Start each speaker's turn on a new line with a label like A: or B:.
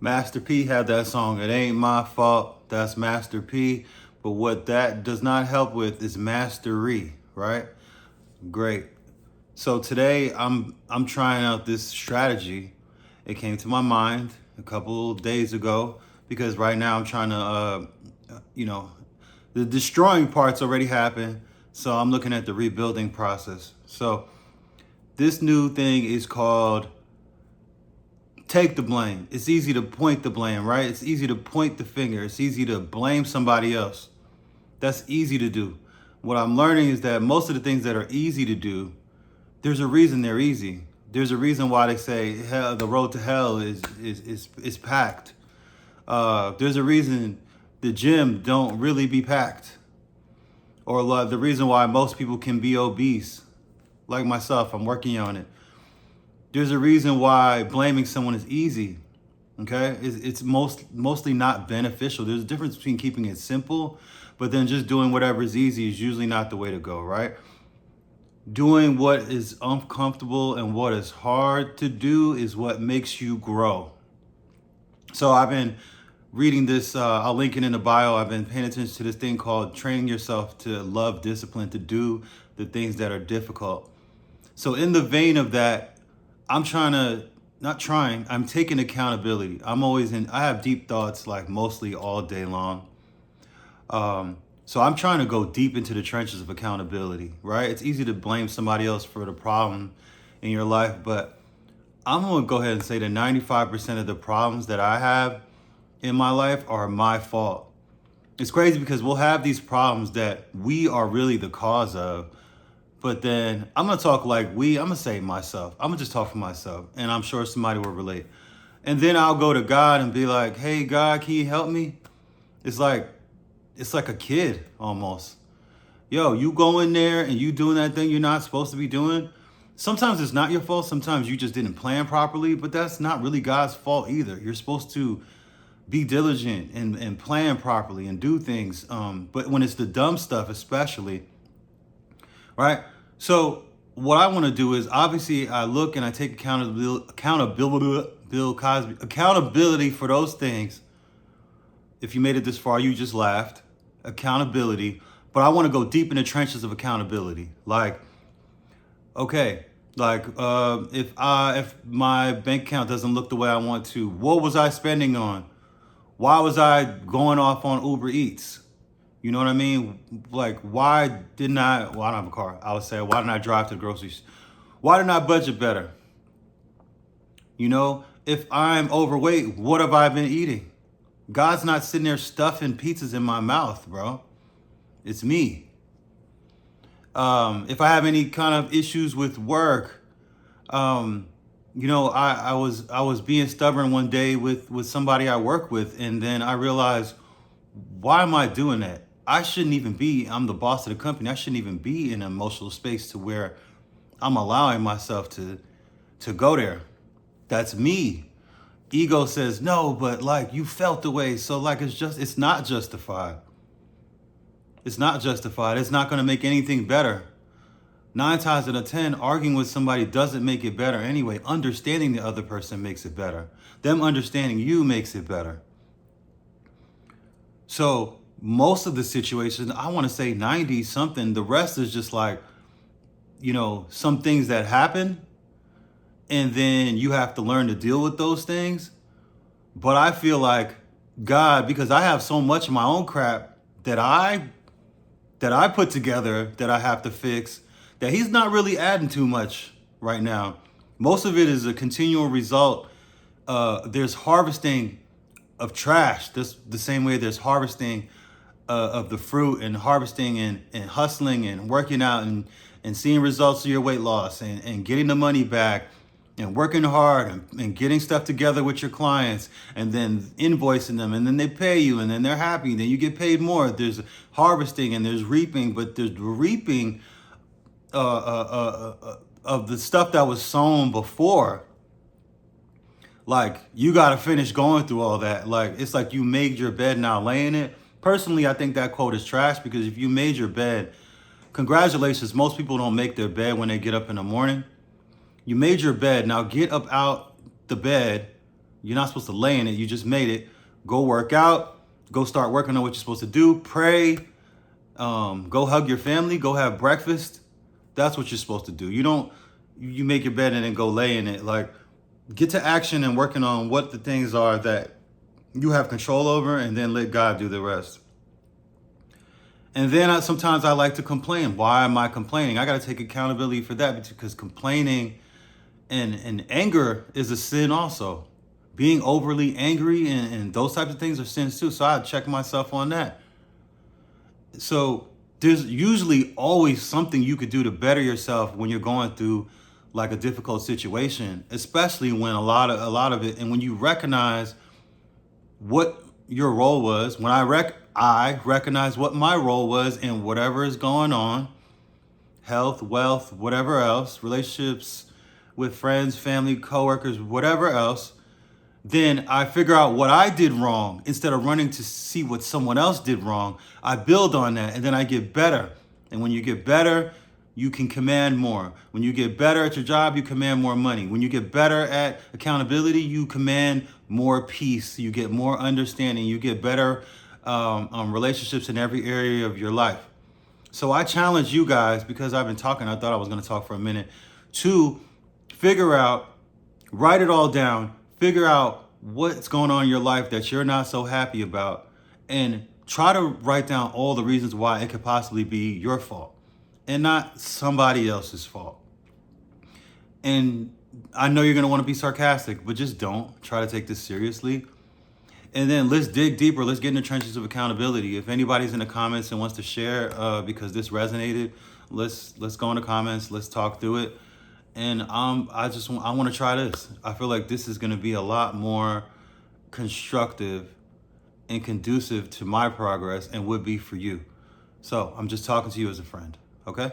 A: Master P had that song, It Ain't My Fault. That's Master P. But what that does not help with is mastery, right? Great. So today I'm trying out this strategy. It came to my mind a couple days ago because right now I'm trying to you know, the destroying parts already happened. So I'm looking at the rebuilding process. So this new thing is called take the blame. It's easy to point the blame, right? It's easy to point the finger. It's easy to blame somebody else. That's easy to do. What I'm learning is that most of the things that are easy to do, there's a reason they're easy. There's a reason why they say hell, the road to hell is packed. There's a reason the gym don't really be packed, or the reason why most people can be obese, like myself. I'm working on it. There's a reason why blaming someone is easy. Okay, it's mostly not beneficial. There's a difference between keeping it simple, but then just doing whatever is easy is usually not the way to go, right? Doing what is uncomfortable and what is hard to do is what makes you grow. So I've been reading this, I'll link it in the bio. I've been paying attention to this thing called training yourself to love discipline, to do the things that are difficult. So in the vein of that, I'm taking accountability. I have deep thoughts like mostly all day long. So I'm trying to go deep into the trenches of accountability, right? It's easy to blame somebody else for the problem in your life, but I'm gonna go ahead and say that 95% of the problems that I have in my life are my fault. It's crazy because we'll have these problems that we are really the cause of, but then I'm gonna talk I'm gonna say myself. I'm gonna just talk for myself, and I'm sure somebody will relate. And then I'll go to God and be like, hey, God, can you help me? It's like a kid almost. Yo, you go in there and you doing that thing you're not supposed to be doing. Sometimes it's not your fault. Sometimes you just didn't plan properly, but that's not really God's fault either. You're supposed to be diligent and plan properly and do things. But when it's the dumb stuff, especially, right? So what I want to do is obviously I look and I take accountability for those things. If you made it this far, you just laughed. Accountability. But I want to go deep in the trenches of accountability. Like, okay, if my bank account doesn't look the way I want to, what was I spending on? Why was I going off on Uber Eats? You know what I mean? Like, why didn't I? Well, I don't have a car. I would say, why didn't I drive to the groceries? Why didn't I budget better? You know, if I'm overweight, what have I been eating? God's not sitting there stuffing pizzas in my mouth, bro. It's me. If I have any kind of issues with work, I was being stubborn one day with somebody I work with, and then I realized, why am I doing that? I'm the boss of the company. I shouldn't even be in an emotional space to where I'm allowing myself to go there. That's me. Ego says, no, but like you felt the way. So like, it's not justified. It's not justified. It's not going to make anything better. 9 times out of 10, arguing with somebody doesn't make it better anyway. Understanding the other person makes it better. Them understanding you makes it better. So most of the situations, I want to say 90 something, the rest is just like, some things that happen, and then you have to learn to deal with those things. But I feel like God, because I have so much of my own crap that I put together that I have to fix, that he's not really adding too much right now. Most of it is a continual result. There's harvesting of trash. This the same way there's harvesting of the fruit, and harvesting and hustling and working out and seeing results of your weight loss and getting the money back and working hard and getting stuff together with your clients and then invoicing them, and then they pay you and then they're happy. Then you get paid more. There's harvesting and there's reaping, but there's reaping of the stuff that was sown before. Like, you got to finish going through all that. Like, it's like you made your bed, now lay in it. Personally, I think that quote is trash, because if you made your bed, congratulations. Most people don't make their bed when they get up in the morning. You made your bed, now get up out the bed You're not supposed to lay in it. You just made it. Go work out. Go start working on what you're supposed to do. Pray. Go hug your family. Go have breakfast. That's what you're supposed to do. You make your bed and then go lay in it. Like, get to action and working on what the things are that you have control over, and then let God do the rest. And then sometimes I like to complain. Why am I complaining? I got to take accountability for that, because complaining and anger is a sin also. Being overly angry and those types of things are sins too. So I check myself on that. So there's usually always something you could do to better yourself when you're going through like a difficult situation, especially when a lot of it, and when you recognize what your role was. When I recognize what my role was in whatever is going on, health, wealth, whatever else, relationships with friends, family, coworkers, whatever else, then I figure out what I did wrong. Instead of running to see what someone else did wrong, I build on that, and then I get better. And when you get better, you can command more. When you get better at your job, you command more money. When you get better at accountability, you command more peace. You get more understanding. You get better relationships in every area of your life. So I challenge you guys, because I've been talking, I thought I was going to talk for a minute, to figure out, write it all down, figure out what's going on in your life that you're not so happy about, and try to write down all the reasons why it could possibly be your fault and not somebody else's fault. And I know you're going to want to be sarcastic, but just don't try to take this seriously. And then let's dig deeper. Let's get in the trenches of accountability. If anybody's in the comments and wants to share because this resonated, let's go in the comments. Let's talk through it. And I want to try this. I feel like this is going to be a lot more constructive and conducive to my progress, and would be for you. So I'm just talking to you as a friend. Okay?